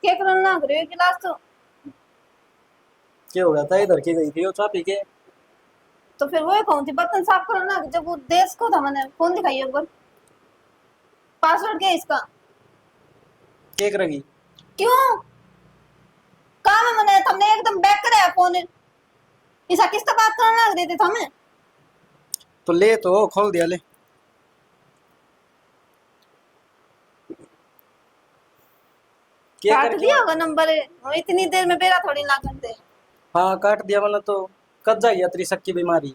क्या करना ना करे गिलास क्या हो गया था? इधर की गई थी वो चाय पी के। तो फिर वो कौन थी बर्तन साफ करना जब वो देश को था मैंने फोन दिखाई एक बार पासवर्ड क्या है इसका क्या करेगी? क्यों काम है मैंने तुमने एकदम बैक कराया फोन ऐसा किससे बात करना लग रहे थे हमें तो ले तो खोल दिया ले। क्या काट करके? दिया होगा नंबर वो इतनी देर में बेरा थोड़ी ना कर दे हाँ काट दिया मतलब तो कब जाएगी त्रिशक की बीमारी।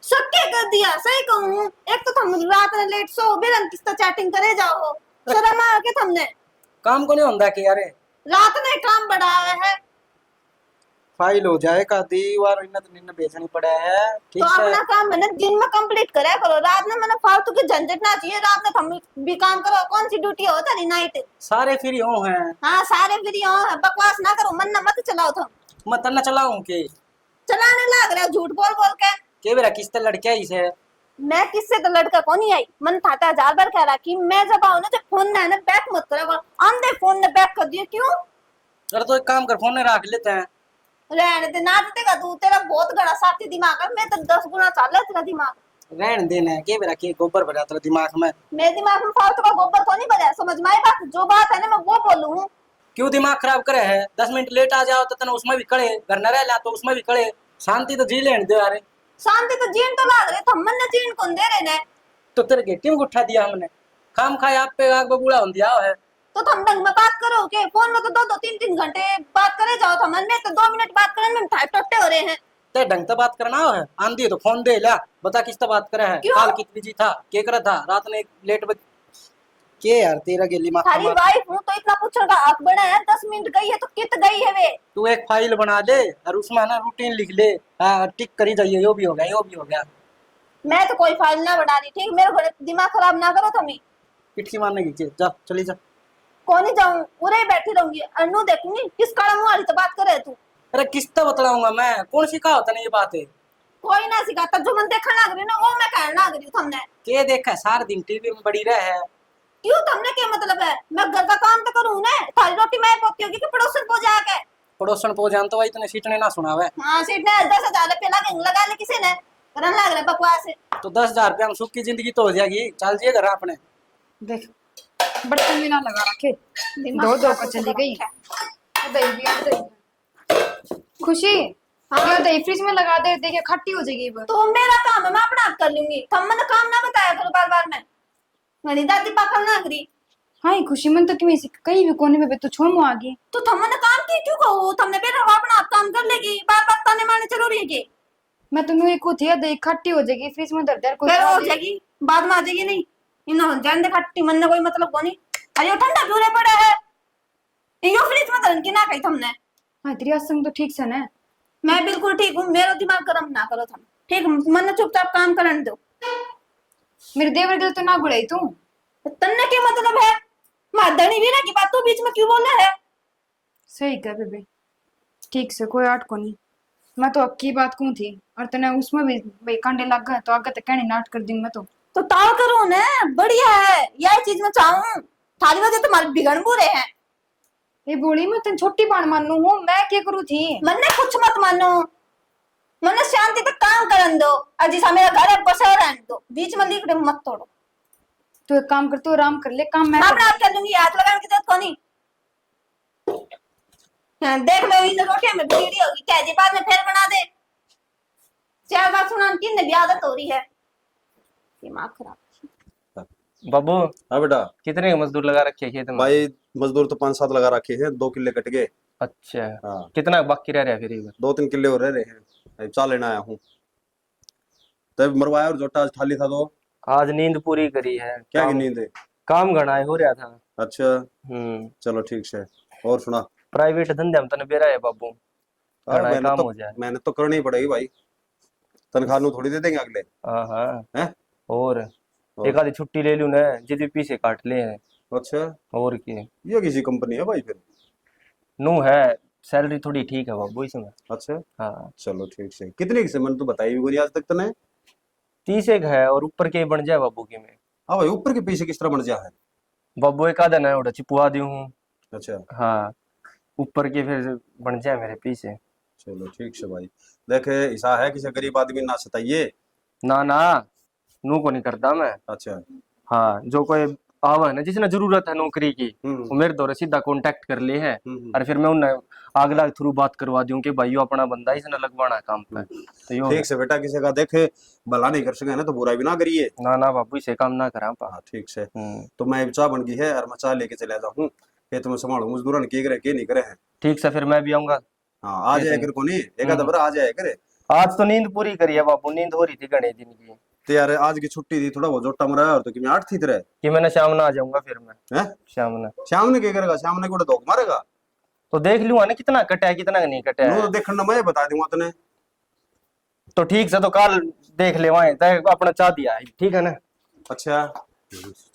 सब क्या कर दिया सही कहूँ एक तो तुम रात में लेट सो बेरन किससे चैटिंग करे जाओ अरे शर्म आ के तुमने काम को नहीं होता कि यार रात में काम बढ़ाया है फाइल हो जाए का दीवार इन्हें तो निन्ने बेचनी पड़ा है। तो ठीक है। अपना काम मैंने दिन में कंप्लीट करा करो रात में मैंने फालतू की झंझट ना चाहिए रात में तुम भी काम करो कौन सी ड्यूटी होता है नाइट सारे फ्री हो हैं। हाँ सारे फ्री हो बकवास ना करो मन ना मत चलाओ तुम मैं तन्ना चलाऊं के? चलाने लग रहे हो झूठ बोल बोल के मेरा किस्ता लड़किया ही से। मैं किससे तो लड़का कौन ही आई मन था 1000 बार कह रहा कि मैं जब आऊ ना तो फोन ना बैक मत करो आंधे फोन ने बैक कर दिया क्यों अरे तो एक काम कर फोन रख लेते हैं। रहने दे ना देगा तू तेरा बहुत बड़ा साथी दिमाग है मैं तो 10 गुना चाल है तेरा दिमाग रहने देना है के मेरा के गोबर भरा तेरा दिमाग में। मेरे दिमाग में फालतू का गोबर तो नहीं भरा समझ में आई बात जो बात है ना मैं वो बोलूं क्यों दिमाग खराब करे है? 10 मिनट लेट आ जाओ तो तने उसमें भी कड़े घर न रह ला तो उसमें भी कड़े। शांति तो जी लेने दे यार। शांति तो जीन तो लाग रहे थम्मन ने जीन कौन दे रहे ने तो तेरे गेटी में उठा दिया हमने। काम खाए आप पे आग बबूला हो दिया है। तो थम ढंग में बात करो के फोन में तो 2-2 3-3 घंटे बात करे जाओ थमन में तो 2 मिनट बात करने में टाइप टट्टे हो रहे हैं ते ढंग से बात करना है। आंधी है तो फोन दे ला बता किससे बात करे है। क्यों काल कितनी जी था के करा था रात में लेट बज के यार तेरा गेली मार थारी वाइफ हूँ तो इतना पूछने का हक बना है 10 मिनट गई है तो कित गई है वे तू एक फाइल बना दे और उसमें ना रूटीन लिख ले। हाँ टिक करी जाइए यो भी हो गया यो भी हो गया। मैं तो कोई फाइल ना बना रही ठीक मेरे घोड़े दिमाग खराब ना करो तुम पिटकी मारने की चीज जा चली जा। कौन ही जाऊं उरे ही बैठी रहूंगी अनु देखूंगी किस काला मुंह वाली तो बात करे तू अरे किससे बतलाऊंगा मैं कौन सिखा होता नहीं ये बात है। कोई ना सिखाता जो मन देखा लग रही ना वो मैं कहना लग रही तुमने के देखा सारा दिन टीवी में बड़ी रहे है। क्यों तुमने क्या मतलब है मैं घर का काम तो करूँ ना थारी रोटी मैं पोती होगी कि पड़ोसन को जाके पड़ोसन को जानते हो इतने सीटने ना सुनावे। हाँ सीट ने 10,000 रुपया लगा ले किसी ने करने लग रहा बकवास है तो 10,000 रुपया में सुख की जिंदगी तो हो जाएगी। चल जिए घर अपने। देख बर्तन भी ना लगा रखे दो दो का चली गई दही भी है, दही खुशी हाँ दही फ्रिज में लगा दे देखिए खट्टी हो जाएगी वो तो मेरा काम है मैं अपना आप कर लूंगी तुम मैंने काम ना बताया करो बार बार में मेरी दादी पापा ना करी हाँ ये खुशी मन तो कि मैं कहीं भी कोने में तो छोड़ मुँह आ गई तो तुमने काम की क्यों कहो तुमने बेटा अपना आप काम कर लेगी बार बार ताने मारने जरूरी है कि मैं तुम्हें एक थी दही खट्टी हो जाएगी फ्रिज में दर कोई फिर हो जाएगी बाद में आ जाएगी नहीं इन जान दे खट्टी मन ने कोई मतलब को नहीं अरे ठंडा क्यों रे पड़ा है यो फ्रिज में तरन की ना कही तुमने हाँ तेरी असंग तो ठीक से ना मैं बिल्कुल ठीक हूँ मेरा दिमाग गर्म ना करो तुम ठीक मन ने चुपचाप काम करने दो मेरे देवर दिल तो ना गुड़ाई तू तन्ने के मतलब है माधनी भी ना की बात तो बीच में क्यों बोल रहा है सही कह बेबे ठीक से कोई आट को नहीं मैं तो अक्की बात कौन थी और तने उसमें भी भाई कांडे लग गए तो आगे तक कहनी नाट कर दी मैं तो ताल करो ना बढ़िया है यही चीज मैं चाहूँ थारी वजह तुम्हारे बिगड़ बुरे हैं ये बोली मैं तेन छोटी बाण मानू हूँ मैं क्या करूँ थी मन्ने कुछ मत मानो मन्ने शांति तक काम करन दो और जिसा मेरा घर है बसा रहने दो बीच में लीक मत तोड़ो तो एक काम कर तू आराम कर ले काम मैं अपना आप कर लूंगी हाथ लगाने की जरूरत को नहीं हाँ, देख लो इन रोटियां में भीड़ी होगी क्या जी बाद में फिर बना दे चार बार सुना की ने भी आदत हो रही है दिमाग खराब बाबू हाँ बेटा। कितने मजदूर लगा रखे हैं खेत में? भाई मजदूर तो 5-7 लगा रखे हैं 2 किले कट गए। अच्छा हाँ कितना बाकी रह रहा है फिर इधर? 2-3 किले और रह रहे हैं। अभी चाल लेना आया हूँ तब मरवाया और जोटा आज खाली था तो आज नींद पूरी करी है। क्या की काम नींद है? काम घना हो रहा था। अच्छा चलो ठीक है। और सुना प्राइवेट धंधे में तने बेरा है बाबू हाँ घना काम हो जाए। मेहनत तो करनी ही पड़ेगी भाई तनख्वाह नू थोड़ी दे देंगे अगले। हाँ हाँ हैं और एक आधी छुट्टी ले लूं ना जिद पीछे काट ले हैं। अच्छा और क्या ये किसी कंपनी है भाई फिर? नू है सैलरी थोड़ी ठीक है बाबू इसमें। अच्छा हाँ चलो ठीक है। कितने की से मैंने तो बताई भी कोई आज तक तने। 30 एक है और ऊपर के बन जाए बाबू की में। हाँ भाई ऊपर के पीछे किस तरह बन जा है? बाबू एक आधा ना उड़ा चिपवा दी हूँ। अच्छा हाँ ऊपर के फिर बन जाए मेरे पीछे। चलो ठीक से भाई। देखे ऐसा है किसी गरीब आदमी ना सताइए। ना ना, नू को नहीं करता मैं। अच्छा। हाँ, जो कोई आवा है ना जिसने जरूरत है नौकरी की, हम्म वो मेरे द्वारा सीधा कांटेक्ट कर ले है। हम्म। और फिर मैं उन्हें अगला थ्रू बात करवा दूं कि भाई यो अपना बंदा इसने लगवाना है काम पे। तो यो ठीक से बेटा, किसी का देखे भला नहीं कर सके ना तो बुरा भी ना करिए। ना ना बाबू, इसे काम ना करा पा। हाँ ठीक से। तो मैं चाह बन गई है और मैं चाह लेके चला जाऊँ, खेत में संभालू मजदूरन के करे के नहीं करे हैं। ठीक से, फिर मैं भी आऊंगा। हाँ आ जाए कर को नहीं, एक आधा बार आ जाए करे। आज तो नींद पूरी करी है बाबू, नींद हो रही थी घने दिन की। तो यार आज की छुट्टी थी, थोड़ा बहुत जोटा मराया और तो कि मैं 8 थी तेरे कि मैंने शाम ना आ जाऊंगा फिर मैं। हैं। शाम ने शाम ने क्या करेगा, शाम ने कोई धोख मारेगा। तो देख लूंगा ना कितना कटा है कितना नहीं कटा नो है। तो देखना मैं बता दूंगा तने। तो ठीक से, तो कल देख ले वहां तय अपना चाह दिया है, ठीक है ना। अच्छा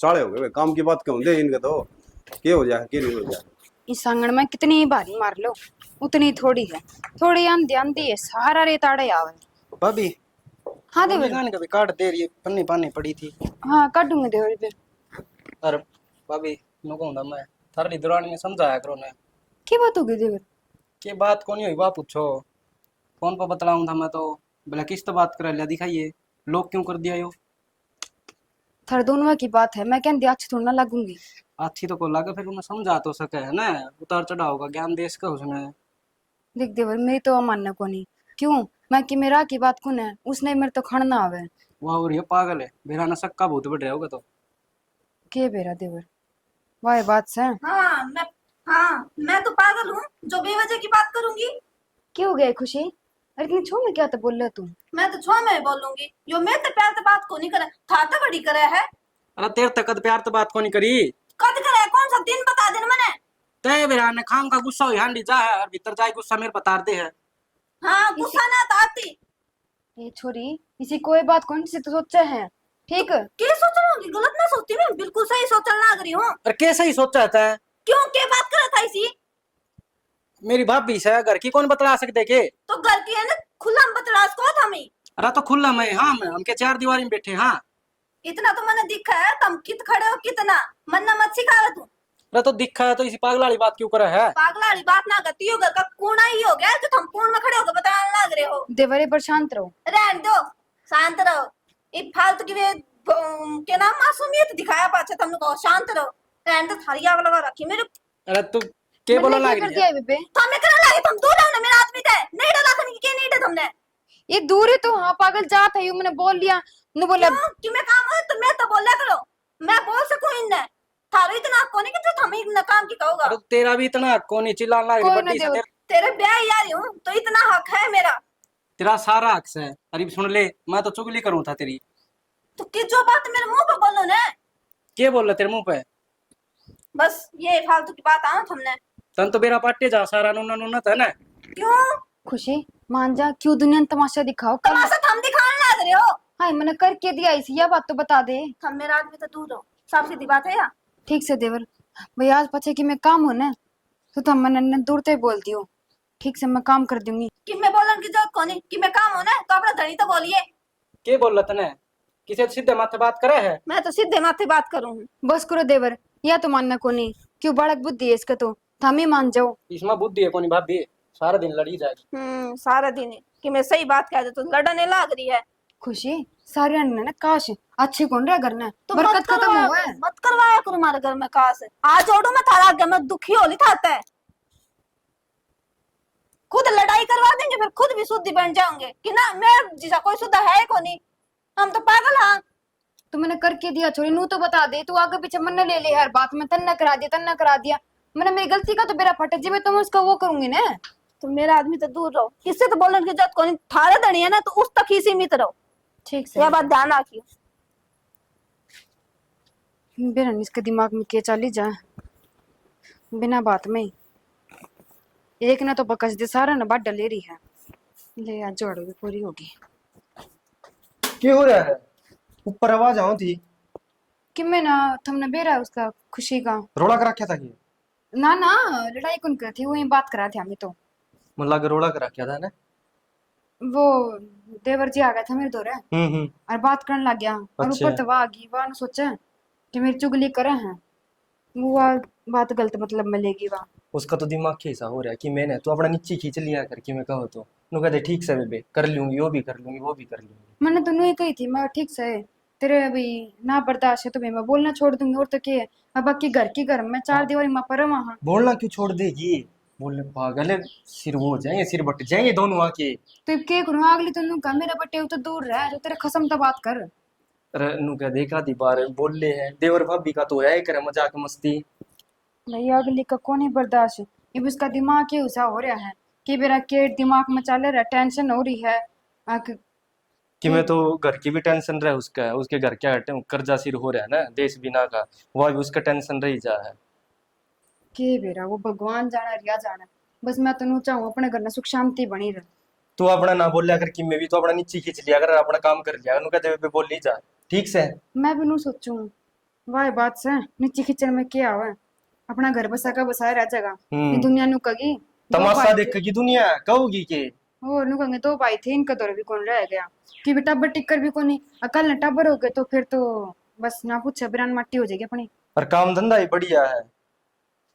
चाले हो गए काम की बात क्यों दे इनके, तो के हो जाए के नहीं हो जाए। इस आंगन में कितनी ही भारी मार लो उतनी थोड़ी है, थोड़ी आंधी आंधी है, सारा रेताड़े आवे। भाभी हाँ देवर। गाने कभी काट दे रही है, पन्नी पानी पड़ी थी। हाँ काटूंगी देवर फिर। अरे भाभी नु कहूंदा मैं थारी दुरानी ने समझाया करो ने की बात होगी देवर? के बात को नहीं हुई बा पूछो, फोन पर बतलाऊं था मैं तो भला किस तो बात कर लिया दिखाइए, लोग क्यों कर दिया यो। थारे दोनों की बात है, मैं कहती अच्छी थोड़ी ना लगूंगी। अच्छी तो को लगा फिर उन्हें समझा तो सके है ना, उतार चढ़ाव का ज्ञान देश का उसने। देख देवर मेरी तो मानना को नहीं, क्यों मैं कि मेरा की बात कौन है, उसने मेरे तो खण ना आवे। वाह और ये पागल है, मेरा न सक्का भूत बढ़ रहा होगा तो। के बेरा देवर वाह बात से हाँ मैं तो पागल हूँ जो बेवजह की बात करूंगी। क्यों हो गया खुशी? अरे इतनी छो में क्या तो बोल रहा तू? मैं तो छो में बोलूंगी, यो मैं तो प्यार से बात को नहीं करे, था तो बड़ी करे है। अरे तेरे तक प्यार तो बात को नहीं करी, कद करे कौन सा दिन बता देना मैंने। ते मेरा ने खाम का गुस्सा हुई हांडी जा है और भीतर जाए गुस्सा मेरे पतार दे है। हाँ गुस्सा ना तो आती। ये छोरी इसी कोई बात कौन सी तो सोचा है, ठीक? क्या सोच रहा हूँ, गलत ना सोचती, मैं बिल्कुल सही सोचना लग रही हूँ। और कैसे ही सोचा था, क्यों के बात कर था इसी? मेरी भाभी से घर की कौन बतला सकते के। तो घर की है ना खुला में बतलास को था मैं। अरे तो खुला मैं, हाँ मैं हमके चार दीवारी में बैठे। हाँ इतना तो मैंने दिखा है, तुम कित खड़े हो कितना मन्ना मत सिखावे तू। अरे तो दिखा है तो इसी पागल वाली बात क्यों करे है। पागला वाली बात ना करती हो, घर का कूड़ा ही हो गया जो तुम कूड़ में खड़े होकर बताने लग रहे हो। देवरे पर शांत रहो। रहने दो, शांत रहो। ये फालतू की के नाम मासूमियत दिखाया पाछे तुम लोग, शांत रहो। रहने दो, थारी आग लगा रखी मेरे। अरे तू के बोला मैंने लाग क्या कर रही दिया है। है बेबे? तुम्हें करने लगे, तुम दूर रहो ना, मेरा आदमी थे नहीं डरा था, नहीं के नहीं डे तुमने। ये दूर है तो हाँ पागल जात है, मैंने बोल लिया न बोला। क्यों कि मैं काम हो तो मैं तो बोला करो, मैं बोल सकूं इनने। थारो इतना हक कोनी कि जो थम इतना काम की कहोगा। अरे तेरा भी इतना हक नहीं, चिल्लाने लग रही कोई ना बड्डी से देव। तेरे ब्याह ही आ रही हूं तो इतना हक है मेरा। तेरा सारा हक है। अरे सुन ले, मैं तो चुगली करूं था तेरी। तो कि जो बात मेरे मुंह पे बोलो ना, के बोल रहा तेरे मुंह पे? बस ये फालतू की बात आना तुमने। तन तो मेरा पाटे जा सारा नूना नूना था ना। क्यों खुशी मान जा, क्यों दुनिया में तमाशा दिखाओ कल। तमाशा थम दिखाने लग रहे हो। हाँ मैंने करके दिया इसी, यह बात तो बता दे। थम मेरा आदमी तो दूर हो, साफ सीधी बात है या। ठीक से देवर भाई, आज पछे कि मैं काम हो ना तो तुम मैंने दूर ते बोलती हो, ठीक से मैं काम कर दूंगी। कि मैं बोलन की जरूरत कोनी, कि मैं काम हो ना तो अपना धनी तो बोलिए। के बोल रहा तने? किसे सीधे माथे बात करे है? मैं तो सीधे माथे बात करूं। बस करो देवर, या तो मानना को नहीं, क्यों बालक बुद्धि है इसका, तो थामी मान जाओ। इसमें बुद्धि है कोनी भाभी, सारा दिन लड़ी जाएगी। सारा दिन कि मैं सही बात कह दे तो लड़ने लग रही है। खुशी सारे ने ना काश अच्छी कौन रहा घर ने, तो बरकत खत्म हुआ है। मत करवाया करो हमारे घर में काश। आज ओडो मैं थारा आगे मैं दुखी होली थाता है। खुद लड़ाई करवा देंगे फिर खुद भी शुद्धि बन जाओगे कि ना, मैं जिसा कोई शुद्ध है को नहीं, हम तो पागल। हाँ तो मैंने करके दिया छोरी, नू तो बता दे, तू आगे पीछे मन ले ले हर बात में, तन्ना करा दिया तन्ना करा दिया। मैंने मेरी गलती का तो बेरा फटे जी, मैं तो उसका वो करूंगी ना। तो मेरा आदमी तो दूर रहो, किससे तो बोलने की जरूरत को नहीं, थारे धनी है ना तो उस तक ही सीमित रहो। ठीक से यह बात ध्यान रखियो। बेरा इसके दिमाग में के चली जा बिना बात में, एक ना तो बकस दे सारा ना बात डले रही है। ले आज जोड़ भी पूरी होगी। क्यों हो रहा है? ऊपर आवाज आओ थी कि मैं ना तुमने बेरा उसका खुशी का रोड़ा कर रखा था कि ना ना लड़ाई कौन कर थी, वही बात करा थे हमें तो। मतलब कि रोड़ा कर रखा था ना। वो देवर जी आ गया था मेरे दौरे और बात करने लग गया, और अच्छा। ऊपर तो वह आ गई, वह सोचा कि मेरी चुगली करे हैं, वो बात गलत मतलब में लेगी वह। उसका तो दिमाग कैसा हो रहा है कि मैंने तो अपना नीचे खींच लिया करके मैं कहो तो नु कहते ठीक से बेबे कर लूंगी, वो भी कर लूंगी, वो भी कर लूंगी। मैंने तो नहीं कही थी, मैं ठीक से तेरे अभी ना बर्दाश्त है तो मैं बोलना छोड़ दूंगी और तो क्या है। अब बाकी घर की घर में चार दीवारी में पर वहां बोलना क्यों छोड़ देगी? बोलने पागल है, सिर वो हो जाएंगे, सिर बट जाएंगे दोनों आके। तो अब क्या करूँ, अगली तो नू का मेरा बटे तो दूर रह, जो तेरे खसम तो बात कर। अरे नु क्या देखा दी बार बोल ले है देवर भाभी का तो है करे मजाक मस्ती। भैया अगली का कौन ही बर्दाश्त है। अब उसका दिमाग ही उसा हो रहा है कि मेरा के दिमाग में चल रहा है, टेंशन हो रही है। कि मैं तो घर की भी टेंशन रहे उसका, उसके घर क्या कर्जा सिर हो रहा है ना देश बिना का, वह भी उसका टेंशन रही जा है। के बेरा वो भगवान जाना रिया जाना, बस मैं तो चाहूँ अपने घर में सुख शांति बनी रहे। तू अपना ना बोल लिया कर कि मैं भी तो अपना नीचे खींच लिया कर, अपना काम कर लिया कर, कहते हुए बोल ली जा ठीक से। मैं भी नू सोचूं वाह बात से नीचे किचन में क्या हुआ, अपना घर बसा का बसाया रह जाएगा। ये दुनिया नु कगी तमाशा देखेगी दुनिया, कहोगी के और नु कहेंगे दो भाई थे, इनका तो भी कौन रह गया कि बेटा टब्बर टिक्कर भी कोनी, अकल न टब्बर हो गए तो फिर तो बस ना पूछे बिरान मट्टी हो जाएगी अपनी। और काम धंधा ही बढ़िया है,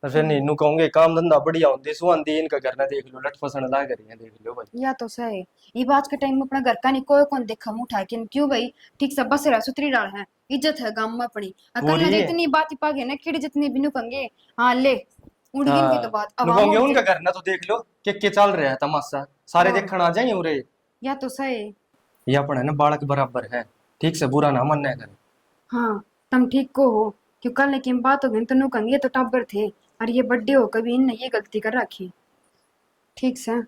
और फिर नहीं नु कहूंगे काम धंधा बढ़िया होते सुहांदी इनका घर ना देख लो, लट फसन ला करिए देख लो भाई। या तो सही ये बात के टाइम में अपना घर का नहीं कोई कौन देखा मुंह उठा के क्यों भाई, ठीक से बस रहा सुतरी डाल है, इज्जत है गांव में अपनी। अकल पूरी न है। जितनी बात ही पागे ना किड़ी जितनी बिनु कंगे हाँ ले उड़ गई हाँ, इनकी तो बात नु अब कहूंगे उनका घर ना तो देख लो के चल रहा है तमाशा, सारे हाँ। देखण आ जाएंगे उरे। या तो सही ये अपना है ना बालक बराबर है, ठीक से बुरा ना मानना करे। हाँ तुम ठीक को हो, क्यों कल की बात हो गई तो नु कंगे तो टब्बर थे और ये बर्थडे हो कभी इनने ये गलती कर रखी। ठीक से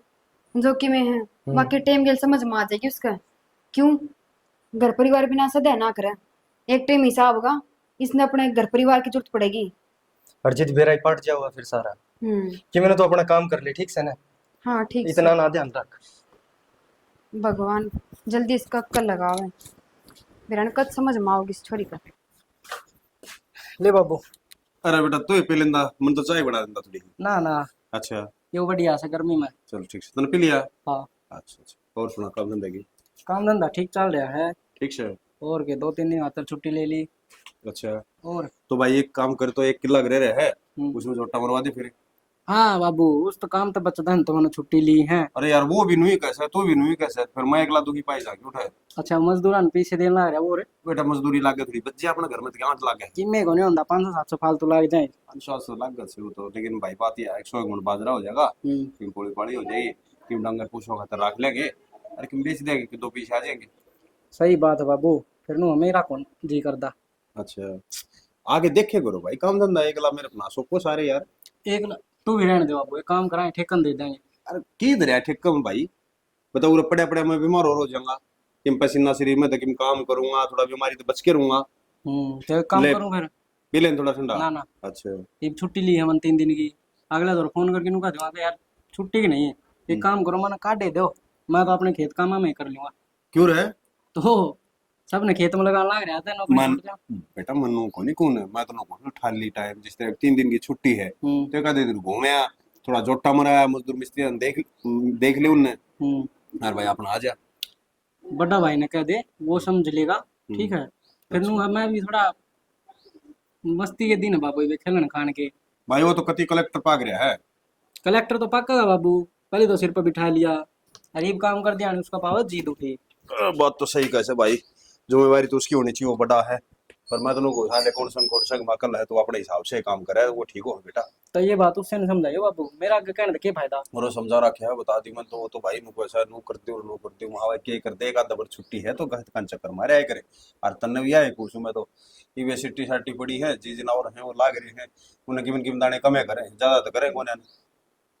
जो कि मैं है बाकी टाइम गेल समझ में आ जाएगी उसका, क्यों घर परिवार बिना सदा ना करे, एक टाइम हिसाब होगा इसने अपने घर परिवार की जरूरत पड़ेगी। और जिद बेरा ही पट जाओगा फिर सारा कि मैंने तो अपना काम कर लिया ठीक से ना, हाँ ठीक से। इतना ना ध्यान रख। भगवान जल्दी इसका अक्कल लगावे, मेरा कद समझ में आओगी इस छोरी का। ले बाबू। अरे बेटा तू ही पी लेंदा, मन तो चाय बना देंदा थोड़ी। ना ना अच्छा ये बढ़िया से गर्मी में। चल ठीक से, तूने पी लिया? हाँ अच्छा अच्छा, और सुना काम धंधे की? काम धंधा ठीक चल रहा है, ठीक से। और के 2-3 दिन आतर छुट्टी ले ली। अच्छा और तो भाई एक काम कर, तो 1 किला रह रहा है हम्म। उसमें जोटा मरवा दे फिर। हाँ बाबू उस तो काम तो बचता है तो मैंने छुट्टी ली है। अरे यार वो भी नहीं कैसा, तू भी नहीं कैसा, फिर मैं एकला दुखी पाई जाके उठाए। अच्छा मजदूरान पीछे देना लग रहा है वो रे, बेटा मजदूरी लागे थोड़ी बच्चे अपने घर में तो क्या लागे, किन्ने को नहीं होता 500-700 फालतू लग जाए। 500 लागे से वो तो, लेकिन भाई बात यह है 100 गुण बाजरा हो जाएगा, कि पोली पाड़ी हो जाएगी, कि डंगर पूछो खातर रख लेंगे, अरे कि बेच देंगे कि 2 पीछे आ जाएंगे। सही बात है बाबू, फिर नु मेरा कौन जी करदा। अच्छा आगे देखे करो भाई, काम धंधा एकला मेरे अपना सोको सारे यार। एक न, तू भी रहने दे बाबू, एक काम कराए ठेकन दे देंगे। अरे की दरिया ठेका में भाई, बताओ उरे पड़े पड़े मैं बीमार हो जाऊंगा, किम पसीना शरीर में तो किम काम करूंगा, थोड़ा बीमारी तो बच के रहूंगा। तो एक काम ले। करूं फिर। पी लें थोड़ा ठंडा। ना ना अच्छा ये छुट्टी ली है मन 3 दिन की, अगले दौर फोन करके नुका दूंगा यार छुट्टी की नहीं है, एक काम करो मना काट दे दो, मैं तो अपने खेत काम में कर लूंगा। क्यों रहे? तो सबने खेत में लगा लग रहा था नौकरी मन छूट जाओ। बेटा मनु को नहीं कौन है, मैं तो नको ठाली टाइम जिस तरह 3 दिन की छुट्टी है तो एक आधे दिन घूमे आ, थोड़ा जोटा मराया, मजदूर मिस्त्री ने देख ली उनने, यार भाई अपना आ जा। बड़ा भाई ने कह दे वो समझ लेगा, ठीक है फिर नु मैं भी थोड़ा मस्ती के दिन है बाबू ये खेलन खान के। भाई वो तो कति कलेक्टर पाग रहा है। कलेक्टर तो पक्का बाबू, पहले तो सिर पर बिठा लिया, अरीब काम कर दिया उसका पावर जीत उठी। बात तो सही कैसे भाई, जिम्मेवारी तो उसकी होनी चाहिए, वो बड़ा है, पर मैं तो लोग साले कौन संग माकल है तो अपने हिसाब से काम करे, वो ठीक हो बेटा। तो ये बात उससे नहीं समझाइयो बाबू, मेरा आगे कहने के फायदा। और समझा रखा है, बता दी मैं तो, वो तो भाई नुको ऐसा नु करते और नु करते वहां के करते, एक आधा बार छुट्टी है तो गहत कान चक्कर मारे आए करे, और तन्ने भी आए पूछूं मैं तो यूनिवर्सिटी साटी पड़ी है, जी जनावर हैं वो लाग रहे हैं, उन्हें किन दाने कमे करें, ज्यादा तो करें कौन है।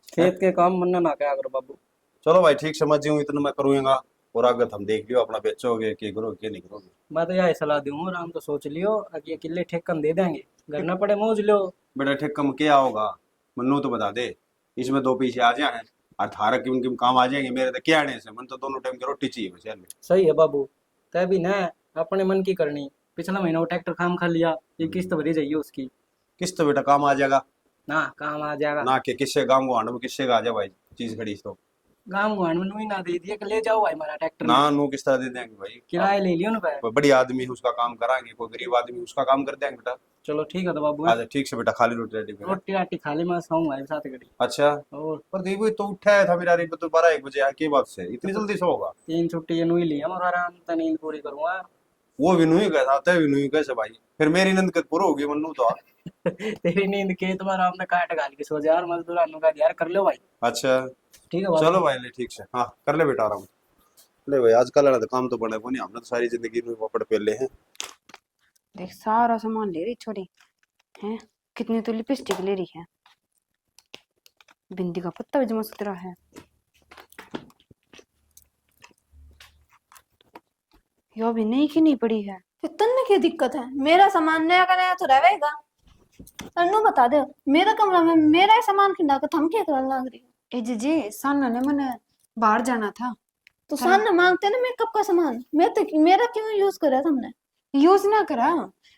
खेत के काम मन ना क्या करो बाबू। चलो भाई ठीक समझ हूँ, इतना मैं करूँगा, और आगे हम देख लियो अपना बेचोगे कि करोगे कि नहीं करोगे। मैं तो यही सलाह दूंगा, आराम तो सोच लियो अगे किले ठेकन दे देंगे, घर ना पड़े मौज लो। बेटा ठेक कम क्या होगा, मन्नू तो बता दे, इसमें 2 पीछे आ जाए और थारा किम काम आ जाएंगे, मेरे तो क्या आने से, मन तो दोनों टाइम की रोटी चाहिए बस यार। सही है बाबू, तय भी ना अपने मन की करनी, पिछला महीना वो ट्रैक्टर काम खा लिया, ये किस्त भरी जाइए उसकी। किस्त तो बेटा काम आ जाएगा ना काम आ जाएगा ना, कि किससे काम को आंडो किससे का आ जाए भाई, चीज खड़ी तो गांव गुआन में ही ना दे दिया कि ले जाओ भाई हमारा ट्रैक्टर ना नो किस तरह दे देंगे भाई, किराए ले लियो ना भाई। कोई बड़ी आदमी है उसका काम कराएंगे, कोई गरीब आदमी उसका काम कर देंगे बेटा। चलो ठीक है तो बाबू अच्छा ठीक से बेटा, खाली रोटी रेडी कर। रोटी राटी खा ले मैं सोऊं भाई साथ घड़ी। अच्छा और पर देखो तो उठा है था मेरा रे तो 12-1 बजे है, के बात से इतनी जल्दी सो होगा? 3 छुट्टी ये नुई लिया और आराम से नींद पूरी करूंगा। वो भी नहीं गया था, तय भी नहीं कैसे भाई, फिर मेरी नींद कब पूरी होगी मन्नू तो? तेरी नींद के तुम्हारा आपने काट गाल के सो जा यार, मजदूरानों का यार कर लो भाई। अच्छा ठीक है बाबू। चलो भाई ले ठीक से, हाँ कर ले बेटा आराम। ले भाई आजकल ना तो काम तो बने को नहीं, हमने तो सारी जिंदगी में पपड़ पेले हैं। देख सारा सामान ले रही छोरी है, कितनी तो लिपस्टिक ले रही है, बिंदी का पत्ता भी जमा सुथरा है। यो अभी नहीं की नहीं पड़ी है। फिर तन्ने क्या दिक्कत है, मेरा सामान नया का नया तो रहेगा। अन्नू बता दे, मेरा कमरा में मेरा ही सामान खिंडा कर थम क्या करने लग रही है? ए जी साना ने मैंने बाहर जाना था तो सामने मांगते ना मेकअप का सामान, मेरा क्यों यूज करा तुमने? यूज ना करा,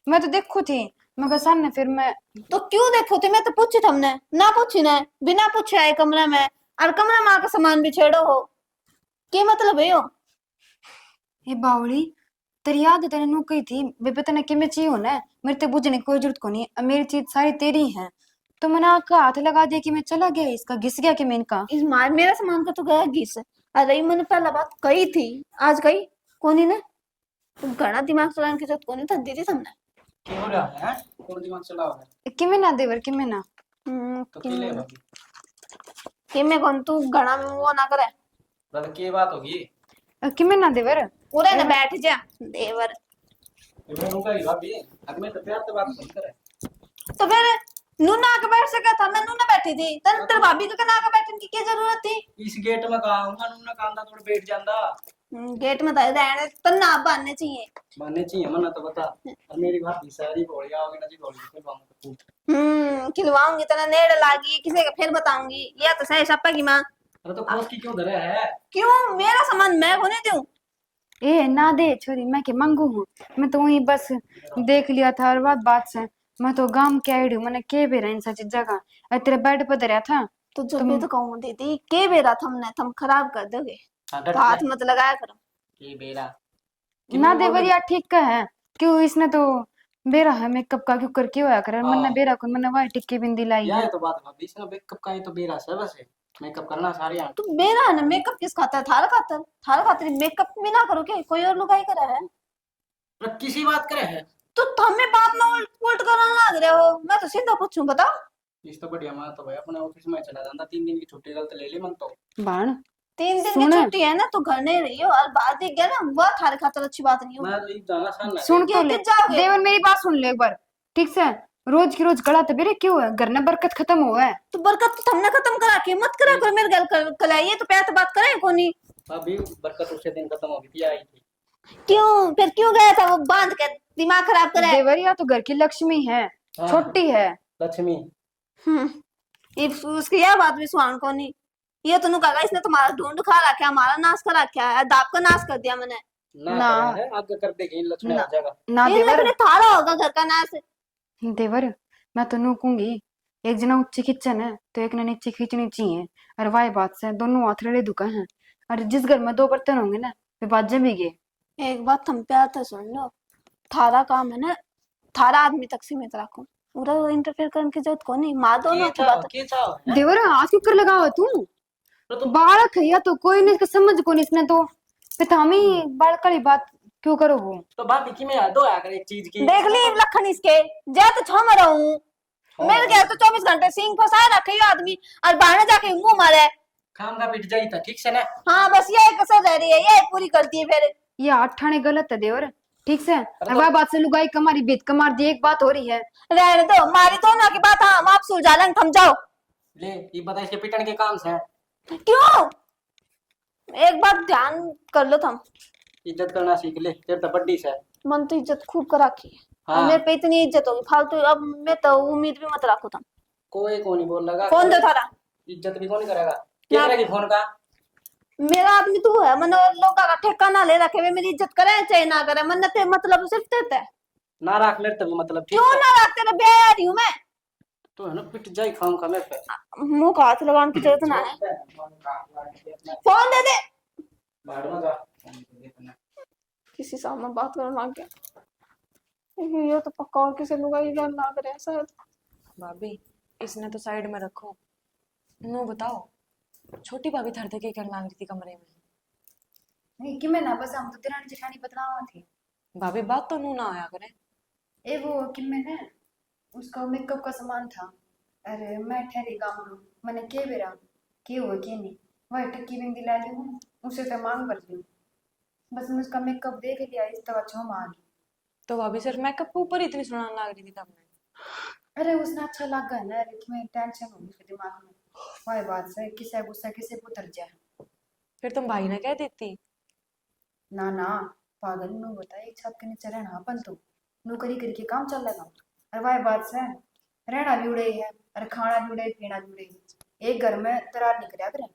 मैं तो देखो थी मगर सामने फिर मैं तो क्यों देखो थे, मैं तो पूछी तुमने ना, पूछी ना, बिना पूछे आए कमरे में और कमरे में आकर सामान भी छेड़ो हो, क्या मतलब है यो? ये बावली तेरी याद तेने नु कही थी बेबे तने कि मैं चाहिए ना, मेरे ते बुझने की कोई जरूरत को नहीं, अब मेरी चीज सारी तेरी है। तो मैंने आका हाथ लगा दिया कि मैं चला गया, इसका घिस गया कि मैं इनका इस मार मेरा सामान का तो गया घिस। अरे मैंने पहला बात कही थी, आज कही कोनी ने, तुम घना दिमाग चलाने की जरूरत कोनी था दीदी तुमने। क्या हो रहा है? कौन दिमाग चला रहा है? कि मैं ना देवर कि मैं ना तो के ले भाभी। कि मैं कौन तू घना में वो ना करे, मतलब की बात होगी? कि मैं ना देवर पूरे ने बैठ जा देवर। मैं रुका ही भाभी, अब मैं तो प्यार से बात नहीं करे। तो फिर नूना आके बैठ सका था, मैं नूना बैठी थी, तेरे भाभी को ना आके बैठने की क्या जरूरत थी? इस गेट में कहा हूँ ना काम था थोड़ा बैठ जाता। गेट में तो रहने तो ना बांधने चाहिए। मानने चाहिए मना तो बता। और मेरी भाभी सारी घोड़िया होगी ना जी घोड़ी फिर बात तो पूछ। खिलवाऊंगी तना नेड़ लागी किसी का फिर बताऊंगी, या तो सही सप्पा की माँ। अरे तो खोस की क्यों धरे है? क्यों मेरा सामान मैं होने दूं? ए ना दे छोरी, मैं के मांगू हूँ, मैं तो वही बस देख लिया था और बात से मैं तो गांव के आई हूँ, मैंने के भी रही सच जगह और तेरे बेड पर धरा था तो जब भी तो कहूँ दीदी के बेरा थमने थम खराब कर दोगे, तो हाथ मत लगाया करो। ये बेरा ना देवर यार ठीक का है, क्यों इसने तो बेरा है मेकअप का क्यों करके होया कर, मैंने बेरा को मैंने वाई टिक्की बिंदी लाई यार है। तो बात भाभी इसने मेकअप का ही तो बेरा है वैसे मेकअप करना सारे यार। तू बेरा है ना, मेकअप किस खाता है? थारा खातर मेकअप भी ना करो क्या, कोई और लुगाई करा है? पर किसी बात करे है तो हमें बात में उल्ट करने लग रहे हो, मैं तो सीधा पूछूं बताओ। इस तो बढ़िया मैं तो भाई अपने ऑफिस में चला जाता, 3 दिन की छुट्टी गलत ले ली मन तो। बाण 3 दिन की छुट्टी है ना, तो घर नहीं रही हो और बाहर दिख गया ना, वह थारे खातर अच्छी बात नहीं हो। मैं तो जाना सान सुन तो ले जाओगे? देवर मेरी बात सुन ले एक बार ठीक से, रोज की रोज गला तो बेरे क्यों है, घर में बरकत खत्म हुआ है। तो बरकत तो हमने खत्म करा के मत करा करो मेरे गल कलाइए, तो प्यार तो बात करे कोनी। अभी बरकत उसे दिन खत्म हो गई थी आई थी। क्यों फिर क्यों गया था वो बांध के दिमाग खराब करे? देवर या तो घर की लक्ष्मी है, हाँ। छोटी है लक्ष्मी ये उसकी यह बात भी सुहान को नहीं, ये तो कहा इसने तुम्हारा ढूंढ खा रखा, हमारा नाश कर रखा है, दाप का नाश कर दिया मैंने ना है आगे कर देगी लक्ष्मी आ जाएगा ना देवर। थारा होगा घर का नाश। देवर मैं तो नू कहूंगी एक जना ऊंची खिंचन है तो एक ने नीचे खींचनी चाहिए, और वाई बात से दोनों हाथ रेड़े दुका है, और जिस घर में 2 बर्तन होंगे ना वे बाजे भी गए। एक बात हम प्यार से सुन लो, थारा काम है ना, थारा आदमी तक सीमित रखो, पूरा इंटरफेयर करने की जरूरत को नहीं। माँ दोनों की बात। देवर हाथ क्यों कर लगाओ तू, बालक है या तो कोई नहीं इसका समझ को नहीं, इसने तो पितामी बालक की बात क्यों करो हो। तो भाभी की मैं याद हो आकर एक चीज की देख ली लखन इसके जा तो छो मरा हूँ मिल गया तो 24 घंटे सिंह फंसाए रखे आदमी और बाहर जाके मुंह मारे खाम का पिट जाई था ठीक से ना। हाँ बस ये कसर रह रही है, ये पूरी करती है फिर। ये आठाने गलत है देवर ठीक से, और वह बात से लुगाई कमारी बेत कमार दी एक बात हो रही है। रहने दो मारी दोनों की बात, हम आप सुलझा लेंगे, थम जाओ। ले ये बता इसके पिटन के काम से क्यों एक बात ध्यान कर लो, थम इज्जत करना सीख ले, तेरे तो बड्डी से मन तो इज्जत खूब कर रखी है। हाँ। और मेरे पे इतनी इज्जत होगी फालतू, अब मैं तो उम्मीद भी मत रखो। तुम कोई को नहीं बोल लगा फोन दो थारा, इज्जत भी कौन करेगा क्या करेगी फोन का। मेरा आदमी तू है, मन लोग का ठेका ना ले रखे, वे मेरी इज्जत करे चाहे ना करे, मन ते मतलब सिर्फ तेरे है ना रख मेरे तभी मतलब ठीक क्यों है। ना रखते? ब्याह रही हूँ मैं, तो है ना पिट जाए खाम खा मेरे पे। मुंह का हाथ लगाने की जरूरत ना है। फोन दे दे। बाहर में जा। किसी सामने बात करने लग गया। ये तो पक्का और किसी लुगा ही गल ना करे शायद। भाभी इसने तो साइड में रखो। नो बताओ, छोटी भाभी थर थे क्या करने लग रही थी कमरे में? नहीं कि मैं ना बस हम तो तेरानी जेठानी बतलावा थी। भाभी बात तो नू ना आया करे। ए वो कि मैं है उसका मेकअप का सामान था। अरे मैं ठहरी काम रू मैंने के बेरा के हुआ के नहीं वह टिक्की बिंदी ला ली हूँ उसे तो मांग भर ली बस मैं उसका मेकअप देख लिया इस तरह अच्छा मांगी। तो भाभी सिर्फ मेकअप के ऊपर इतनी सुनाने लग रही थी तब में। अरे उसने अच्छा लगा ना अरे तुम्हें टेंशन होगी उसके दिमाग में वही बात से किसे गुस्सा किसे को उतर जाए। फिर तुम भाई ने कह देती। ना ना पागल नु बता एक छत के नीचे रहना अपन तो नु करी करी के काम चल लगा। अरे वही बात से रहना भी उड़े है अरे खाना भी उड़े पीना भी उड़े एक घर में दरार निकलिया करे।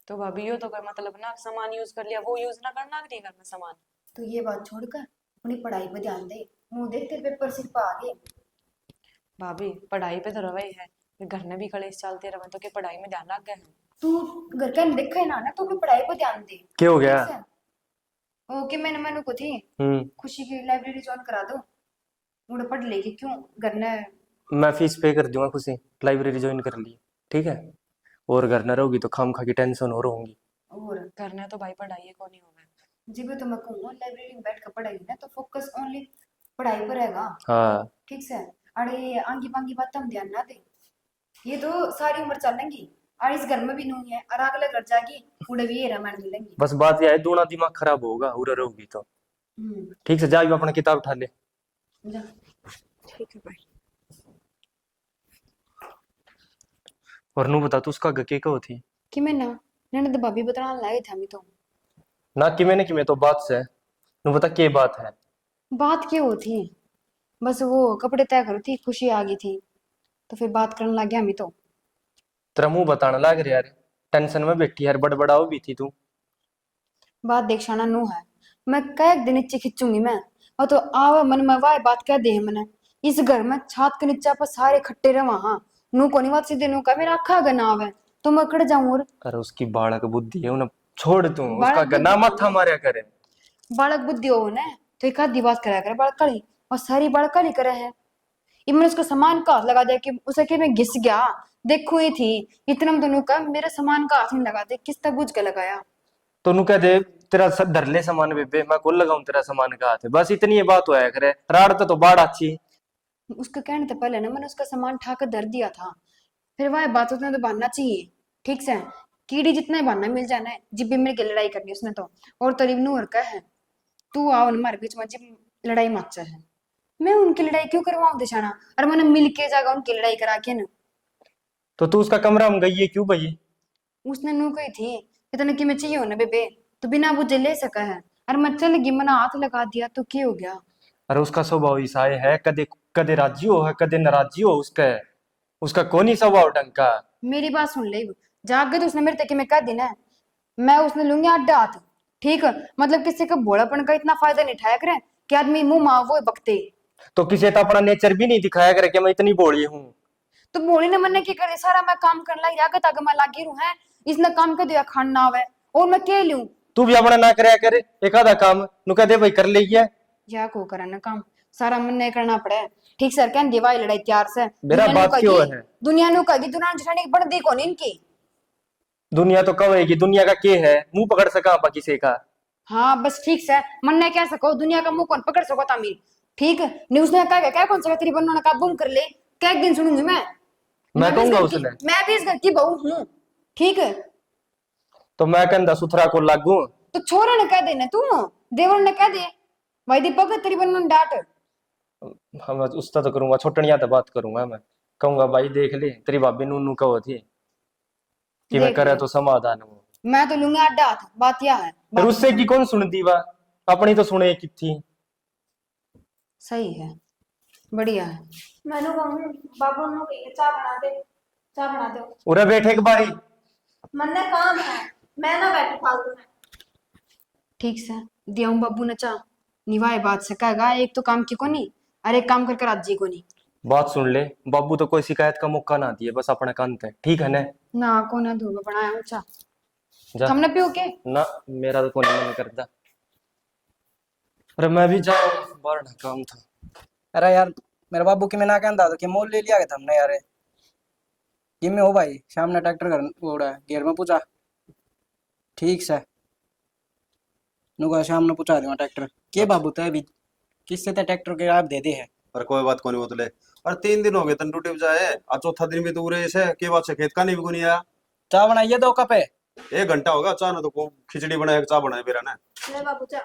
तो भाभी यो तो कोई मतलब ना सामान यूज कर लिया वो यूज ना करना लग रही घर में सामान। तो ये बात छोड़कर अपनी पढ़ाई पे ध्यान दे मुंह देखते पेपर सिर पर आ गए। भाभी पढ़ाई पे तो रवै है, फिर घर में भी कलेश चलते रहे तो क्या पढ़ाई में ध्यान रख गए हैं? तू घर का देखा है ना तो अपनी पढ़ाई पे ध्यान दे। क्या हो गया? ठीक है? ओके मैंने मनु को थी हम्म। खुशी की लाइब्रेरी ज्वाइन करा दो मुझे पढ़ लेगी क्यों घर ने। मैं फीस पे कर दूंगा, खुशी लाइब्रेरी ज्वाइन कर ली, ठीक है। और घर न रहोगी तो खाम खा की टेंशन और होंगी। और करना तो भाई पढ़ाई को नहीं होगा। जी भी तो मैं कहूँ लाइब्रेरी में बैठ कर पढ़ेगी ना तो फोकस ओनली पढ़ाई पर रहेगा। हाँ ठीक से अरे आंगी पांगी बात हम ध्यान ना दे ये तो सारी उम्र चलेंगी और इस घर में भी नहीं है और अगले घर जागी उड़े भी ये रामायण मिलेंगी। बस बात यह है, दूना दिमाग खराब होगा उरा रहोगी तो। ठीक से जा अपना किताब उठा ले। जा ठीक है भाई। और नू बता तू उसका गके को थी कि मैं ना ननद भाभी बताना लाए थे हमें तो ना कि मैंने कि मैं तो बात से नू बता के बात है। बात क्या होती बस वो कपड़े तय करो थी खुशी आ गई थी तो फिर बात करने लग गया हमें तो। तेरा मुंह बताने लग रहा यार, टेंशन में बैठी यार, बड़बड़ाओ भी थी तू। बात देख शाना नू है मैं कई दिन नीचे खिंचूंगी मैं और तो आवा मन में वाह बात कह दे मैंने इस घर में छात के नीचे पर सारे खट्टे रवा हाँ नू कोनी बात सीधे नू का मेरा अखा गना आवे तो मैं कड़ जाऊं और अरे उसकी बालक बुद्धि है, उन्हें छोड़ तू, उसका बालक गना माथा मारया करे। बालक बुद्धि हो ने तो एक आधी बात करा करे बालक कली और सारी बालक कली करे है ये मैंने उसका सामान का हाथ लगा दिया कि उसे कि मैं घिस गया देखो ही थी इतना में दोनों का मेरे सामान का हाथ नहीं लगा दे किस तक बुझ के लगाया। तो नु कह दे तेरा सब धर ले सामान बेबे, मैं कौन लगाऊं तेरा सामान का हाथ है, बस इतनी ये बात होया करे। राड़ तो बाढ़ अच्छी। उसका कहने तो पहले ना मैंने उसका सामान उठा कर धर दिया था फिर वह बात उतना तो बनना चाहिए। ठीक से कीड़ी जितना ही बनना मिल जाना है जिब भी मेरे की लड़ाई करनी उसने तो और तरीब नूर का है तू आओ हमारे बीच में जिब लड़ाई मचा है मैं उनकी लड़ाई क्यों करवाऊं दिशाना और मैंने मिल के जागा उनकी लड़ाई करा के ना। तो तू उसका कमरा में गई है क्यों भाई? उसने नू कही थी इतने कि मैं चाहिए हो ना बेबे तो बिना बुझे ले सका है और मैं चल गई मैंने हाथ लगा दिया तो क्या हो गया। अरे उसका स्वभाव ऐसा है, कदे कदे राजी हो है कदे नाराजी हो, उसका कौन ही स्वभाव ढंग का। मेरी बात सुन ले जाग गए तो उसने मेरे तक में कह देना मैं उसने लूंगी अड्डा हाथ। ठीक मतलब किसी का भोलापन का इतना फायदा नहीं उठाया करे कि आदमी मुंह माँ वो बकते। तो किसी तो अपना नेचर भी नहीं दिखाया करे कि मैं इतनी बोली हूँ। तो बोली ने मन की करे सारा मैं काम करने लग जाकर तक मैं लागी रू है इसने काम कर दिया खान ना आवे और मैं क्या लूं। तू भी अपना ना कराया करे एक आधा काम, नु कह दे भाई कर ले या को करा ना काम सारा मन नहीं करना पड़े। ठीक सर कह दिवाई लड़ाई त्यार से मेरा बात क्यों है? दुनिया नु कहेगी दुनिया जठानी की बढ़ दी कौन इनकी। दुनिया तो कहेगी, दुनिया का के है, मुंह पकड़ सका आप किसी का? हाँ बस ठीक से मन ने क्या सको दुनिया का मुंह कौन पकड़ सको तामी। ठीक न्यूज ने क्या कौन सा तेरी बनना काबू कर ले क्या एक दिन सुनूंगी मैं कहूंगा उसने मैं भी इस घर की बहू हूँ। ठीक है तो मैं कहता सुथरा को लागू तो छोरा ने कह देना तू देवर ने कह दे भाई दीपक तेरी बनना डांट। हम उसका तो करूंगा, छोटनिया तो बात करूंगा, मैं कहूंगा भाई देख ले तेरी भाभी नूनू कहो थी कि मैं करे तो समाधान हो। मैं तो लूंगा अड्डा हाथ बात यह है फिर उससे की कौन सुनती बा, अपनी तो सुने की थी। सही है बढ़िया है। मैंने कहूँ बाबू नु कही चाय बना दे उरे बैठे एक बारी मन ने काम है मैं ना बैठी फालतू में। ठीक से दियाऊं बाबू ने चा निभाए बात से कहेगा एक तो काम की को नहीं अरे काम करके राजी को नहीं। बात सुन ले, बाबू तो कोई शिकायत का मौका ना दिए, बस अपना कंत है, ठीक है ना को ना धूप बनाया ऊंचा जा। हमने पियो के ना मेरा तो कोई मन करता। अरे मैं भी जाऊँ, बड़ा काम था। अरे यार मेरे बाबू की मैं ना कहता था कि मोल ले लिया था हमने यार। कि में हो भाई, शाम ने ट्रैक्टर घर उड़ा गेर में पूछा ठीक से नुका शाम ने पूछा दूंगा ट्रैक्टर के बाबू तो अभी किससे तो ट्रैक्टर के आप दे दे है। पर कोई बात को नहीं बोतले। और 3 दिन हो गए तन टूटे जाए, आज चौथा दिन भी तो उरे से के बात से खेत का नहीं भी गुनिया। चाय बनाइए 2 कप है। 1 घंटा होगा चाह ना तो को खिचड़ी बनाए चाह बनाए मेरा ना। ले बाबू चा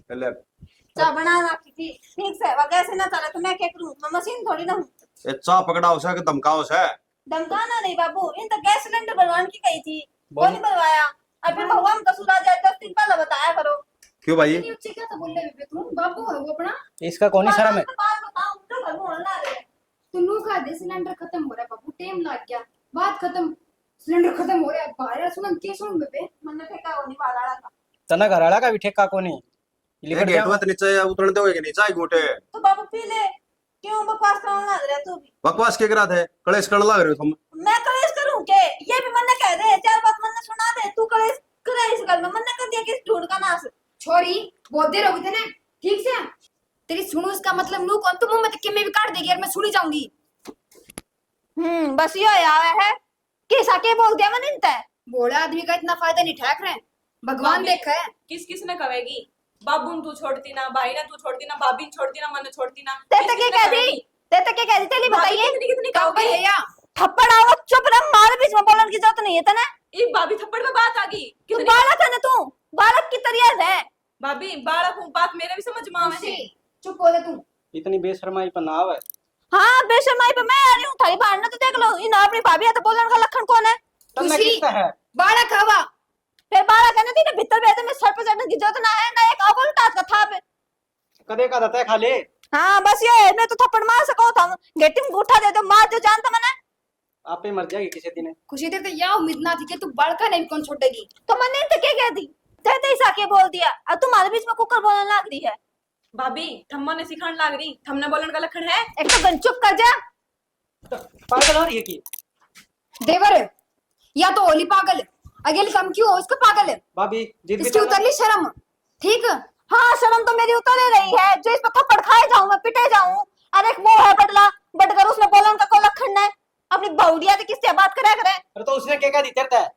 पहले चा बना रखी थी ठीक से, वगैरह से ना चला तो मैं क्या करूं, मैं मशीन थोड़ी ना हूं। ये चाह पकड़ाओ से कि धमकाओ से। धमकाना नहीं बाबू, इन तो गैस सिलेंडर बनवाने की कही थी, वो नहीं बनवाया। और फिर भगवान का सुना जाए 10 दिन पहले बताया करो। क्यों भाई? नहीं उच्ची क्या तो बोल रहे तू बाबू है वो अपना इसका कौन ही शर्म है। बात बताओ तो घर में होना रहे। तू नु खा दे सिलेंडर खत्म हो रहा है बाबू टाइम लग गया बात खत्म सिलेंडर खत्म हो रहा है बाहर सुन के सुन बे मैंने फेंका वो नहीं वाला का। तना घर वाला का भी ठेका को नहीं ये गेट मत नीचे उतरने दोगे कि नीचे गोटे। तो बाबू पी ले, क्यों बकवास करने लग रहा तू भी? बकवास के करा थे, कलेश करने लग रहे हो तुम। मैं कलेश करूं के? ये भी मन्ने कह दे, 4 बात मन्ने सुना दे, तू कलेश करे इस घर में। मन्ने कर दिया किस ढूंढ का नाश। छोरी बहुत देर हो गई थे ना ठीक से तेरी सुनो इसका मतलब नु कौन तुम मत कि मैं भी काट देगी यार मैं सुनी जाऊंगी। बस ये आया है कि साके बोल दिया मैंने इनते। बोला आदमी का इतना फायदा नहीं ठहक रहे भगवान मम्मी, देखा है। किस किस ने कहेगी? बाबू तू छोड़ती ना, भाई ने तू छोड़ती ना, भाभी ने छोड़ती ना, मन छोड़ती ना। तेते के कह दी, तेते के कह दी, तेली बताइए। कितनी कितनी कब कहोगे? है या थप्पड़ आओ चुप रह, मारे बीच में बोलने की जरूरत नहीं है तने। एक भाभी थप्पड़ में बात आ गई। तू कितनी बालक है ना, तू बालक की तरह है। भाभी बालक हूँ, बात मेरे भी समझ में आवे है। चुप हो जा तू इतनी बेशर्माई पर ना आवे। हाँ बेशर्माई पे मैं आ रही हूँ, थारी बाहर ना तो देख लो इन अपनी भाभी है तो बोलने का लक्षण कौन है? तन्ना खुशी किसका है। बालक हवा फिर बालक है ना, तेरे भीतर बैठे में सर पे चढ़ने की जरूरत ना है ना, एक अवल टाट का था पे। कदे का दता खा ले। हाँ बस ये है, मैं तो थप्पड़ मार सको था, गेटी में उठा दे दो, मार दो, जानता मैंने। आपे मर जाएगी किसी दिन। खुशी तेरे तो या उम्मीद ना थी कि तू बालका नहीं कौन छोड़ेगी। तो मैंने इनसे क्या कह दी? तेरे ही साके बोल दिया, अब तुम्हारे बीच में कुकर बोलने लग रही है। भाभी थम्मा ने सिखाने लग रही, थमने बोलने का लक्षण है। एक तो गन चुप कर जा। पागल हो रही है की देवर या तो ओली पागल अगेली कम क्यों हो इसका पागल है भाभी जिद भी इसकी उतर ली शर्म ठीक। हाँ शर्म तो मेरी उतर ही रही है, जो इस पर थप्पड़ खाए जाऊं मैं, पिटे जाऊं। अरे एक वो है बटला, बटकर उसने बोलन का कोई लक्षण है। अपनी बहुड़िया से किससे बात करा करे। अरे तो उसने क्या दी तेरता है।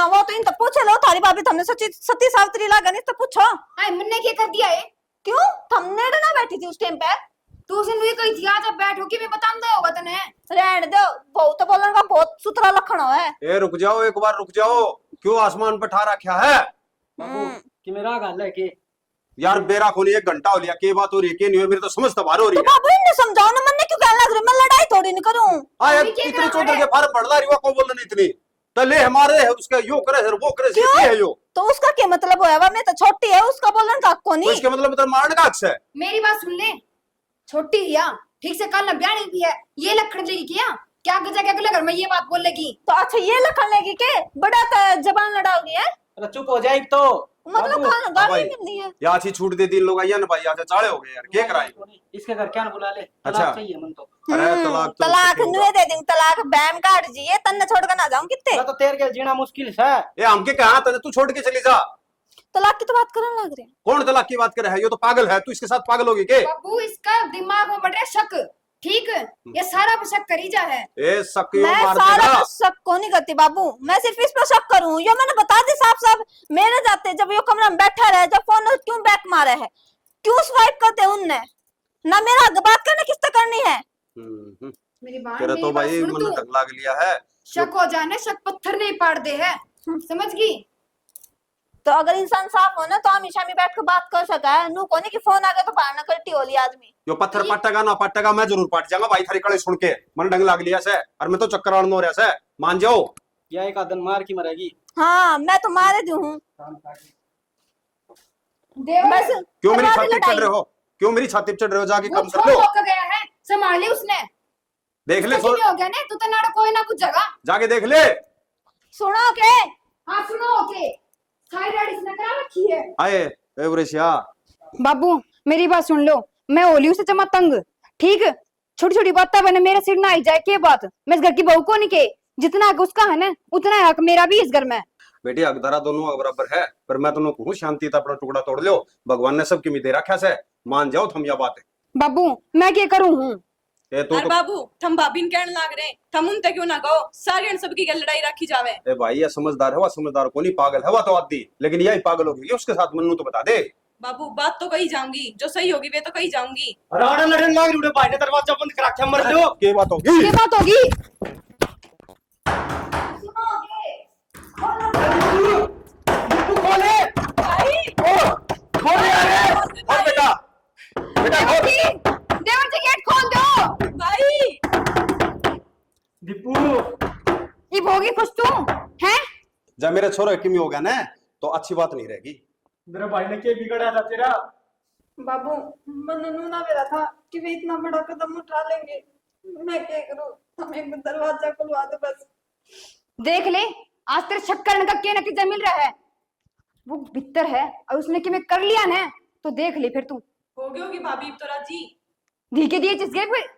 वो तो इन तो पूछ लो, थारी भाभी तुमने सच्ची सती सावित्री लागन इस तो पूछो। आई मुन्ने क्या कर दिया है क्यों थमने ना बैठी थी उस टाइम पे? तू उसे नुई कही थी आजा बैठो कि मैं बताऊंगा होगा तने। रहने दो, बहुत तो बोलन का बहुत सुथरा लक्षण है। ए रुक जाओ, एक बार रुक जाओ, क्यों आसमान पे ठा रखा है? बाबू कि मेरा गाल है कि यार बेरा खोली 1 घंटा हो लिया, के बात हो रही है के नहीं हो, मेरी तो समझ तबार हो रही तो है। बाबू इन्हें समझाओ ना, मन ने क्यों कहने लग रही? मैं लड़ाई थोड़ी नहीं करूं। आए अभी क्या इतनी करा चौधरी रहे? के फार्म पढ़ रही को बोल नहीं इतनी तो ले हमारे है उसका यो करे है वो करे क्यों? है यो। तो उसका क्या मतलब होया? मैं तो छोटी है, उसका बोलन का हक को तो नहीं। इसके मतलब तेरा मारने का हक है। मेरी बात सुन ले छोटी या ठीक से कल न ब्याह भी है ये लखड़ लेगी क्या क्या गजा क्या घर में ये बात बोल लेगी। तो अच्छा ये लखन लेगी के बड़ा जबान लड़ाओगी है? अरे चुप हो जाए तो मतलब बाबू, गाली भाई। मिलनी है। या अच्छी छूट दे 3 लोग आइए ना भाई, आज चाड़े हो गए यार, क्या कराए? इसके घर क्या बुला ले। अच्छा। तलाक चाहिए मन तो। अरे तलाक तो तलाक उससे नुए दे दूं, तलाक बैम काट जी, तन्ने छोड़ कर ना जाऊं कितने। मैं तो तेर के जीना मुश्किल है। ये हमके कहा तने तू छोड़ के चली जा। तलाक की तो बात करने लग रहे हैं। कौन तलाक की बात कर रहा है? ये तो पागल है, तू इसके साथ पागल होगी के? बाबू इसका दिमाग में बढ़ रहा है शक ठीक ये सारा पे शक करी जा है। ए सकियो मैं मार सारा देगा। शक को नहीं करती बाबू, मैं सिर्फ इस पर शक करूं। ये मैंने बता दी साफ साफ, मेरे जाते जब ये कमरा में बैठा रहे, जब फोन क्यों बैक मारे है, क्यों स्वाइप करते उनने ना, मेरा बात करने किससे करनी है? मेरी बात तेरा तो भाई मन ढंग लाग लिया है। शक हो जाने शक पत्थर नहीं पाड़ दे है समझ गई। तो अगर इंसान साफ हो ना तो हमेशा में बैठ कर बात कर सका है। नू कोने की फोन आ गया तो बाहर ना कल्टी होली आदमी। यो पत्थर पट्टेगा ना पट्टेगा, मैं जरूर पट जाऊंगा भाई थारी कड़े सुन के, मन ढंग लाग लिया से, और मैं तो चक्कर आने हो रहा से, मान जाओ। या एक आदन मार की मरेगी। हाँ मैं तो मारे दी हूँ बस। क्यों मेरी करवा दी छाती पे चढ़ लड़ाई। रहे हो? क्यों मेरी छाती पे चढ़ रहे हो? जाके वो कम छोड़ कर लो, होकर गया है संभाल ले उसने देख ले, कुछ नहीं हो गया ने तू तो नाड़ कोई ना कुछ जगह जाके देख ले। सुनो के हाँ सुनो ओके सारी गाड़ी इसने करा रखी है। आए एवरेशिया बाबू मेरी बात सुन लो मैं होली से जमा तंग ठीक छोटी छोटी बातें बने मेरे सिर ना आई जाए के बात। मैं इस घर की बहू को नहीं के, जितना हक उसका है ना उतना हक मेरा भी इस घर में। बेटी अगधरा दोनों बराबर है, पर मैं तुम्हें कहूँ शांति से अपना टुकड़ा तोड़ लो। भगवान ने सबकी में दे रखा से, मान जाओ थम या बात है। बाबू मैं क्या करूं हूँ? ए तो अरे बाबू थम भाभी ने कहने लाग रहे, थम उनते क्यों ना कहो, सारी अन सबकी गल लड़ाई रखी जावे। ए भाई ये समझदार है, वह समझदार को नहीं, पागल है वह तो आदि, लेकिन यही पागल होगी उसके साथ। मन्नू तो बता दे। बाबू बात तो कही जाऊंगी, जो सही होगी वे तो कही जाऊंगी। अरे आड़े लड़न लाग रही भाई ने दरवाजा बंद कर रखा मर जाओ। के बात होगी? क्या बात होगी? खोले खोले अरे और बेटा बेटा खोल। देवर जी गेट खोल दो। भाई दीपू ये भोगी खुश तू है? जब मेरे छोरे की में होगा ना तो अच्छी बात नहीं रहेगी। मेरे भाई ने क्या बिगड़ा था तेरा? बाबू मन ना मेरा था कि वे इतना बड़ा कदम उठा लेंगे। मैं क्या करूं, हम एक दरवाजा खुलवा दो बस। देख ले आज तेरे शक्कर का क्या नतीजा मिल रहा है। वो बितर है और उसने कि मैं कर लिया ना तो देख ले फिर तू। हो गई होगी भाभी तो राजी। धी के दिए जिसके फिर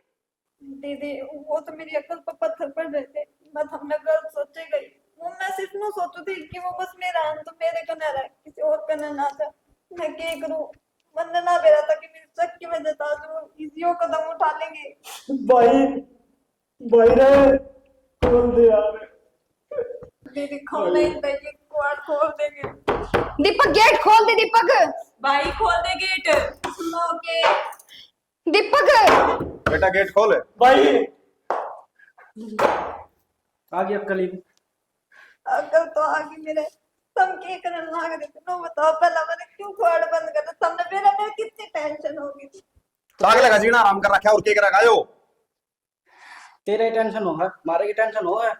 दीदी वो तो मेरी अकल पर पत्थर पड़ रहे थे, बस हमने गलत सोचे गई। वो मैं सिर्फ नो सोचू थी कि वो बस मेरा है तो मेरे कने रहा, किसी और कने ना था। मैं क्या करूं, मन ना मेरा था कि मेरी शक की वजह था जो इसी कदम उठा लेंगे। भाई भाई रे खोल दे यार। दीदी खोल नहीं देंगे, कुआड़ खोल देंगे। दीपक गेट खोल दे। दीपक भाई खोल दे गेट। सुनो के दीपक बेटा गेट खोल। भाई आ गई अक्कल ही। अकल तो आगे मेरे, तुम क्या करने लाग रहे थे? नो बताओ पहला मैंने क्यों कुआड़ बंद कर दिया? तुमने मेरे कितनी टेंशन होगी थी। आग लगा जीना आराम कर रखा है और क्या करा गायो। तेरा ही टेंशन होगा, हमारे की टेंशन होगा।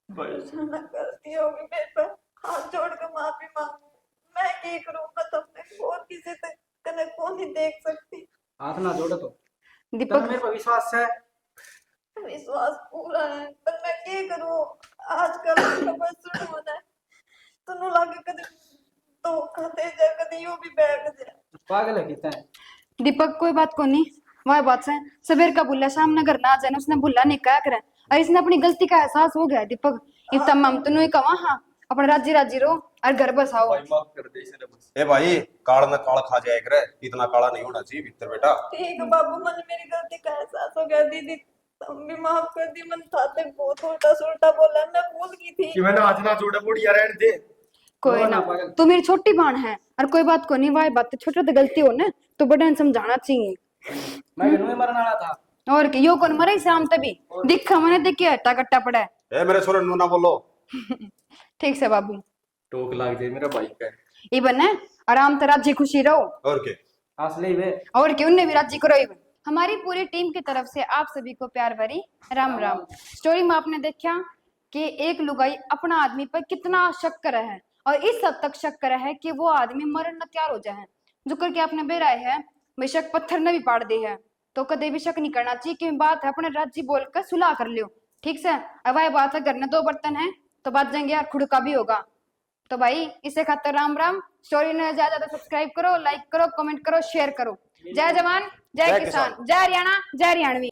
गलती होगी मेरे पर, हाथ जोड़ के माफी मांगू। मैं क्या करूं, मैं तुमने और किसी से कने को नहीं देख सकती। हाथ ना जोड़ो तो दीपक मेरे पर विश्वास है। विश्वास पूरा है पर मैं क्या करूं, आजकल खबर सुन होना है तो नु लागे कदे तो कहते जा कदे यूं भी बैठ जाए। पागल है कितना है। दीपक कोई बात को नहीं, वह बात है सवेर का बुल्ला शाम नगर ना जाने उसने बुल्ला नहीं क्या करे और इसने अपनी गलती का एहसास हो गया है। दीपक ये तमाम तो नहीं कहा हाँ अपने राज्य राज्य रो और घर बसाओ। भाई माफ कर दे इसे बस। ए भाई काल ना काल खा जाए करे, इतना काला नहीं होना चाहिए भीतर बेटा। ठीक है बाबू, मन मेरी गलती का एहसास हो गया। दीदी तुम भी माफ कर दी, मन थाते बहुत उल्टा सुल्टा बोला, मैं भूल गई थी। कि मैंने हाथ ना जोड़े बुढ़िया रहने दे। कोई ना तू मेरी छोटी बहन है और कोई बात को नहीं, वह बात छोटा तो गलती हो ना तो बड़े ने समझाना चाहिए। मैं नहीं मरना आना था और यो कौन मरे शाम तभी दिखा मैंने देखिए हट्टा कट्टा पड़ा है। ए मेरे छोरे नु ना बोलो। ठीक से बाबू टोक लाग जाए मेरा भाई का। ये बने आराम से राज्य खुशी रहो और के असली वे। और क्यों नहीं भी राज्य करो। ये हमारी पूरी टीम की तरफ से आप सभी को प्यार भरी राम राम। स्टोरी में आपने देखा कि एक लुगाई अपना आदमी पर कितना शक कर है और इस हद तक शक कर है कि वो आदमी मरण न तैयार हो जाए। जो करके आपने बेराए है बेशक पत्थर ने भी पाड़ दी है तो कदे भी शक नहीं करना चाहिए कि बात है अपने राज्य बोलकर सुलह कर लियो। ठीक से अब वह बात है घर में 2 बर्तन है तो बात जाएंगे यार खुड़का भी होगा। तो भाई इसे खातर राम राम। स्टोरी ने ज्यादा सब्सक्राइब करो, लाइक करो, कमेंट करो, शेयर करो। जय जवान जय किसान, जय हरियाणा, जय हरियाणवी।